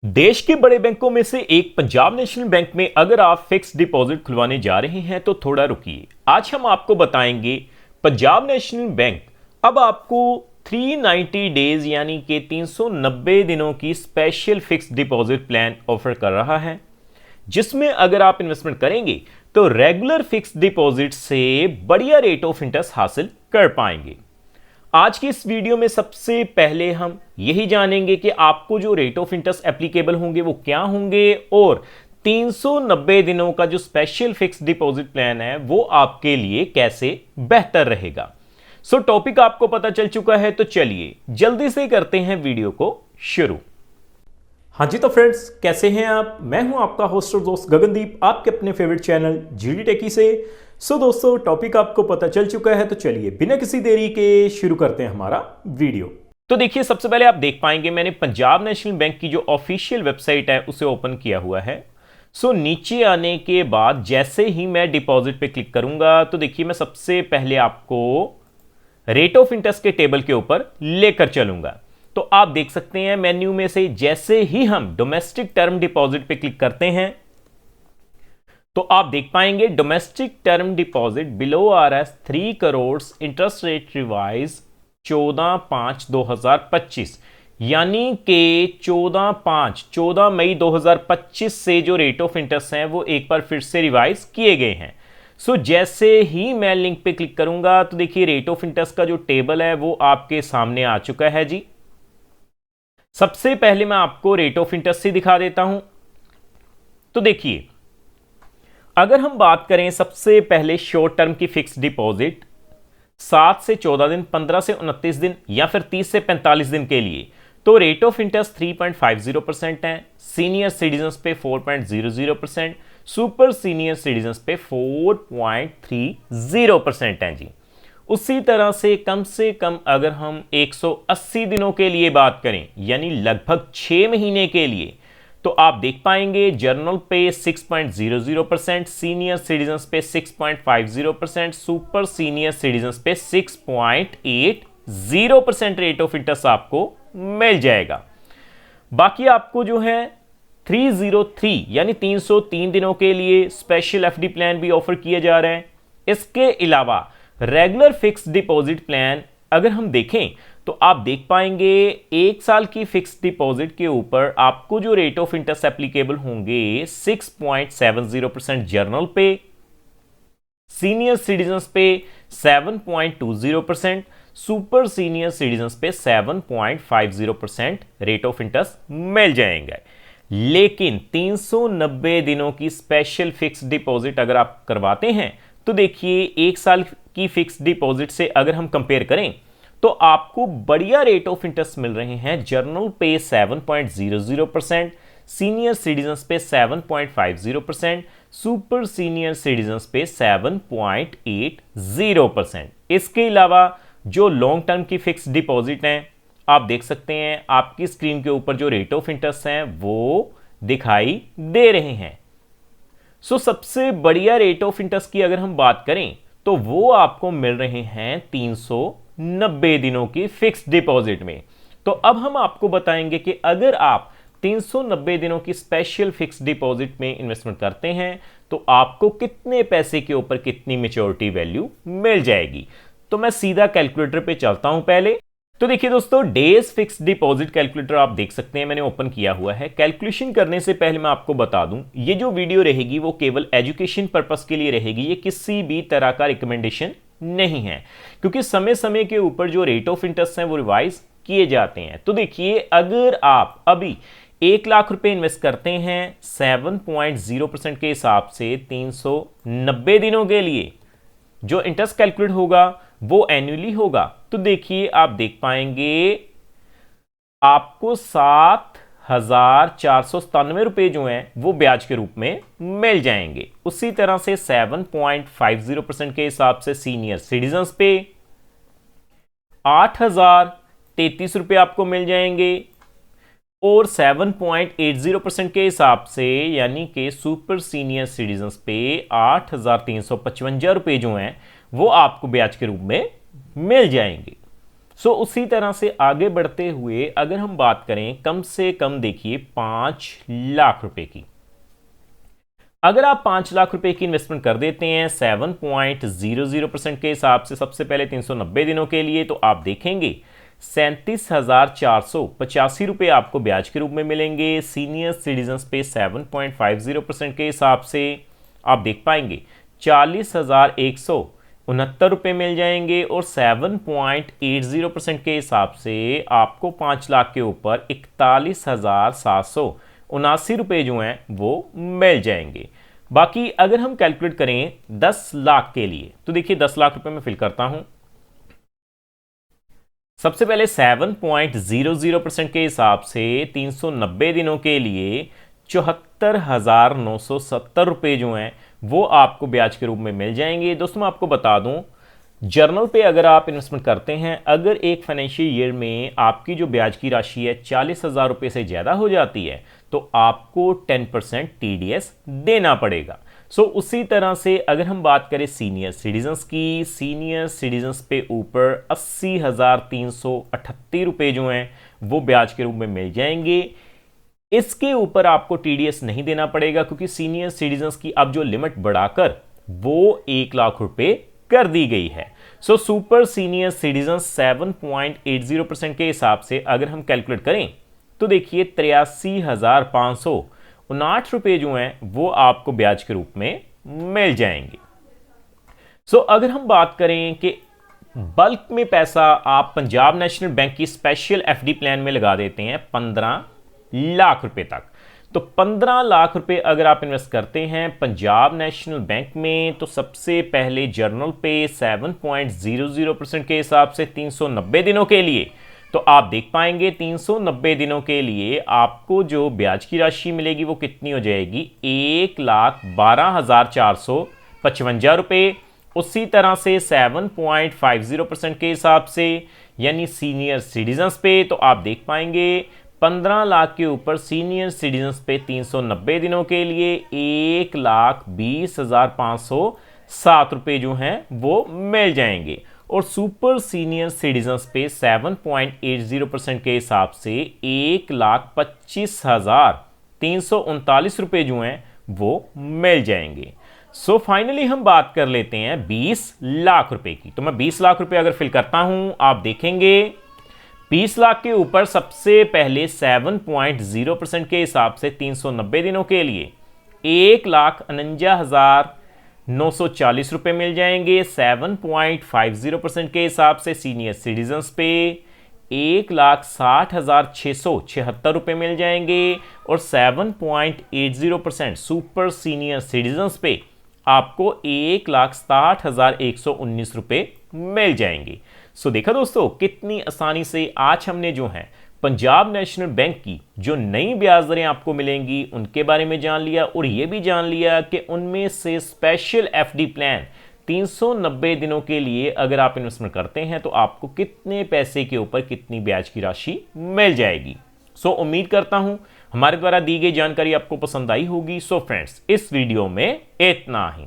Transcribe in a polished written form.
देश के बड़े बैंकों में से एक पंजाब नेशनल बैंक में अगर आप फिक्स डिपॉजिट खुलवाने जा रहे हैं तो थोड़ा रुकिए। आज हम आपको बताएंगे पंजाब नेशनल बैंक अब आपको 390 डेज यानी कि 390 दिनों की special fix deposit plan offer कर रहा है, जिसमें अगर आप इन्वेस्टमेंट करेंगे तो रेगुलर फिक्स डिपॉजिट से बढ़िया रेट ऑफ इंटरेस्ट हासिल कर पाएंगे। आज की इस वीडियो में सबसे पहले हम यही जानेंगे कि आपको जो रेट ऑफ इंटरेस्ट एप्लीकेबल होंगे वो क्या होंगे और 390 दिनों का जो स्पेशल फिक्स डिपॉजिट प्लान है वो आपके लिए कैसे बेहतर रहेगा। सो टॉपिक आपको पता चल चुका है, तो चलिए जल्दी से करते हैं वीडियो को शुरू। हाँ जी, तो फ्रेंड्स कैसे हैं आप? मैं हूं आपका होस्ट और दोस्त गगनदीप, आपके अपने फेवरेट चैनल जीडी टेकी से। सो दोस्तों, टॉपिक आपको पता चल चुका है, तो चलिए बिना किसी देरी के शुरू करते हैं हमारा वीडियो। तो देखिए, सबसे पहले आप देख पाएंगे मैंने पंजाब नेशनल बैंक की जो ऑफिशियल वेबसाइट है उसे ओपन किया हुआ है। सो नीचे आने के बाद जैसे ही मैं डिपॉजिट पे क्लिक करूंगा तो देखिए मैं सबसे पहले आपको रेट ऑफ इंटरेस्ट के टेबल के ऊपर लेकर चलूंगा। तो आप देख सकते हैं मेन्यू में से जैसे ही हम डोमेस्टिक टर्म डिपॉजिट पे क्लिक करते हैं तो आप देख पाएंगे domestic term deposit below RS 3 crore interest rate revise 14/5/2025 यानी कि 14 मई 2025 से जो रेट ऑफ इंटरेस्ट हैं वो एक बार फिर से रिवाइज किए गए हैं। सो जैसे ही मैं लिंक पे क्लिक करूंगा तो देखिए रेट ऑफ इंटरेस्ट का जो टेबल है वो आपके सामने आ चुका है जी। सबसे पहले मैं आपको रेट ऑफ इंटरेस्ट से दिखा देता हूं। तो देखिए, अगर हम बात करें सबसे पहले शॉर्ट टर्म की फिक्स डिपॉजिट 7 से 14 दिन, 15 से 29 दिन या फिर 30 से 45 दिन के लिए, तो रेट ऑफ इंटरेस्ट 3.50% है। सीनियर सिटीजन्स पे 4.00%, सुपर सीनियर सिटीजन्स पे 4.30% है जी। उसी तरह से कम अगर हम 180 दिनों के लिए बात करें यानी लगभग 6 महीने के लिए, तो आप देख पाएंगे जर्नल पे 6.00%, सीनियर सिटीजन्स पे 6.50%, सुपर सीनियर सिटीजन्स पे 6.80% रेट ऑफ इंटरेस्ट आपको मिल जाएगा। बाकी आपको जो है 303 यानी 303 दिनों के लिए स्पेशल एफडी प्लान भी ऑफर किए जा रहे हैं। इसके अलावा रेगुलर फिक्स डिपॉजिट प्लान अगर हम देखें तो आप देख पाएंगे 1 साल की फिक्स डिपॉजिट के ऊपर आपको जो रेट ऑफ इंटरेस्ट एप्लीकेबल होंगे 6.70% जर्नल पे, सीनियर सिटीजन्स पे 7.20%, सुपर सीनियर सिटीजन्स पे 7.50% रेट ऑफ इंटरेस्ट मिल जाएंगे। लेकिन 390 दिनों की स्पेशल फिक्स डिपॉजिट अगर आप करवाते हैं तो देखिए 1 साल की फिक्स डिपॉजिट से अगर हम कंपेयर करें तो आपको बढ़िया रेट ऑफ इंटरेस्ट मिल रहे हैं। जर्नल पे 7.00%, सीनियर सिटीजन्स पे 7.50%, सुपर सीनियर सिटीजन्स पे 7.80%। इसके अलावा जो लॉन्ग टर्म की फिक्स डिपॉजिट हैं आप देख सकते हैं आपकी स्क्रीन के ऊपर जो रेट ऑफ इंटरेस्ट हैं वो दिखाई दे रहे हैं। सो सबसे बढ़िया रेट ऑफ इंटरेस्ट की अगर हम बात करें तो वो आपको मिल रहे हैं 390 दिनों की फिक्स डिपॉजिट में। तो अब हम आपको बताएंगे कि अगर आप 390 दिनों की स्पेशल फिक्स डिपॉजिट में इन्वेस्टमेंट करते हैं तो आपको कितने पैसे के ऊपर कितनी मैच्योरिटी वैल्यू मिल जाएगी। तो मैं सीधा कैलकुलेटर पे चलता हूं पहले। तो देखिए दोस्तों, डेज फिक्स डिपॉजिट कैलकुलेटर आप देख सकते हैं मैंने ओपन किया हुआ है। कैलकुलेशन करने से पहले मैं आपको बता दूं ये जो वीडियो रहेगी वो केवल एजुकेशन पर्पस के लिए रहेगी, ये किसी भी तरह का रिकमेंडेशन नहीं है, क्योंकि समय समय के ऊपर जो रेट ऑफ इंटरेस्ट है वो रिवाइज किए जाते हैं। तो देखिए, अगर आप अभी 1 लाख रुपए इन्वेस्ट करते हैं 7.0% के हिसाब से 390 दिनों के लिए, जो इंटरेस्ट कैलकुलेट होगा वो एनुअली होगा। तो देखिए आप देख पाएंगे आपको 7,497 रुपए जो हैं वो ब्याज के रूप में मिल जाएंगे। उसी तरह से 7.50% के हिसाब से सीनियर सिटीजन्स पे 8,033 रुपए आपको मिल जाएंगे और 7.80% के हिसाब से यानी कि सुपर सीनियर सिटीजन्स पे 8,355 रुपए जो हैं वो आपको ब्याज के रूप में मिल जाएंगे। सो उसी तरह से आगे बढ़ते हुए अगर हम बात करें कम से कम देखिए 5 लाख रुपए की, अगर आप 5 लाख रुपए की इन्वेस्टमेंट कर देते हैं 7.00% के हिसाब से सबसे पहले 390 दिनों के लिए, तो आप देखेंगे 37,485 रुपए आपको ब्याज के रूप में मिलेंगे। सीनियर सिटीजन्स पे 7.50% के हिसाब से आप देख पाएंगे 40,169 रुपए मिल जाएंगे, और 7.80% के हिसाब से आपको 5 लाख के ऊपर 41,779 रुपए जो हैं वो मिल जाएंगे। बाकी अगर हम कैलकुलेट करें 10 लाख के लिए, तो देखिए 10 लाख रुपए में फिल करता हूं। सबसे पहले 7.00% के हिसाब से 390 दिनों के लिए 74,970 रुपए जो हैं वो आपको ब्याज के रूप में मिल जाएंगे। दोस्तों मैं आपको बता दूं, जर्नल पे अगर आप इन्वेस्टमेंट करते हैं, अगर एक फाइनेंशियल ईयर में आपकी जो ब्याज की राशि है 40,000 रुपए से ज़्यादा हो जाती है तो आपको 10% TDS देना पड़ेगा। सो उसी तरह से अगर हम बात करें सीनियर सिटीजन्स की, सीनियर सिटीजन्स पे ऊपर 80,338 रुपए जो हैं वो ब्याज के रूप में मिल जाएंगे। इसके ऊपर आपको TDS नहीं देना पड़ेगा क्योंकि सीनियर सिटीजन्स की अब जो लिमिट बढ़ाकर वो 1 लाख रुपए कर दी गई है। सो सुपर सीनियर सिटीजन 7.80% के हिसाब से अगर हम कैलकुलेट करें तो देखिए 83,559 रुपए जो हैं वो आपको ब्याज के रूप में मिल जाएंगे। सो अगर हम बात करें कि बल्क में पैसा आप पंजाब नेशनल बैंक की स्पेशल FD प्लान में लगा देते हैं 15 लाख रुपए तक, तो 15 लाख रुपए अगर आप इन्वेस्ट करते हैं पंजाब नेशनल बैंक में, तो सबसे पहले जर्नल पे 7.00% के हिसाब से 390 दिनों के लिए, तो आप देख पाएंगे 390 दिनों के लिए आपको जो ब्याज की राशि मिलेगी वो कितनी हो जाएगी 1,12,455 रुपए। उसी तरह से 7.50% के हिसाब से यानी सीनियर सिटीजन्स पे, तो आप देख पाएंगे 15 लाख के ऊपर सीनियर सिटीजन्स पे 390 दिनों के लिए 1,20,507 रुपए जो हैं वो मिल जाएंगे, और सुपर सीनियर सिटीजन्स पे 7.80% के हिसाब से 1,25,339 रुपए जो हैं वो मिल जाएंगे। सो फाइनली हम बात कर लेते हैं 20 लाख रुपए की, तो मैं 20 लाख रुपए अगर फिल करता हूं, आप देखेंगे 20 लाख के ऊपर सबसे पहले 7.0% के हिसाब से 390 दिनों के लिए 1,49,940 रुपए मिल जाएंगे। 7.50% के हिसाब से सीनियर सिटीजन्स पे 1,60,676 रुपए मिल जाएंगे, और 7.80% सुपर सीनियर सिटीजन्स पे आपको 1,60,119 रुपए मिल जाएंगे। सो देखा दोस्तों कितनी आसानी से आज हमने जो है पंजाब नेशनल बैंक की जो नई ब्याज दरें आपको मिलेंगी उनके बारे में जान लिया, और यह भी जान लिया कि उनमें से स्पेशल FD प्लान 390 दिनों के लिए अगर आप इन्वेस्टमेंट करते हैं तो आपको कितने पैसे के ऊपर कितनी ब्याज की राशि मिल जाएगी। सो उम्मीद करता हूं हमारे द्वारा दी गई जानकारी आपको पसंद आई होगी। सो फ्रेंड्स इस वीडियो में इतना ही।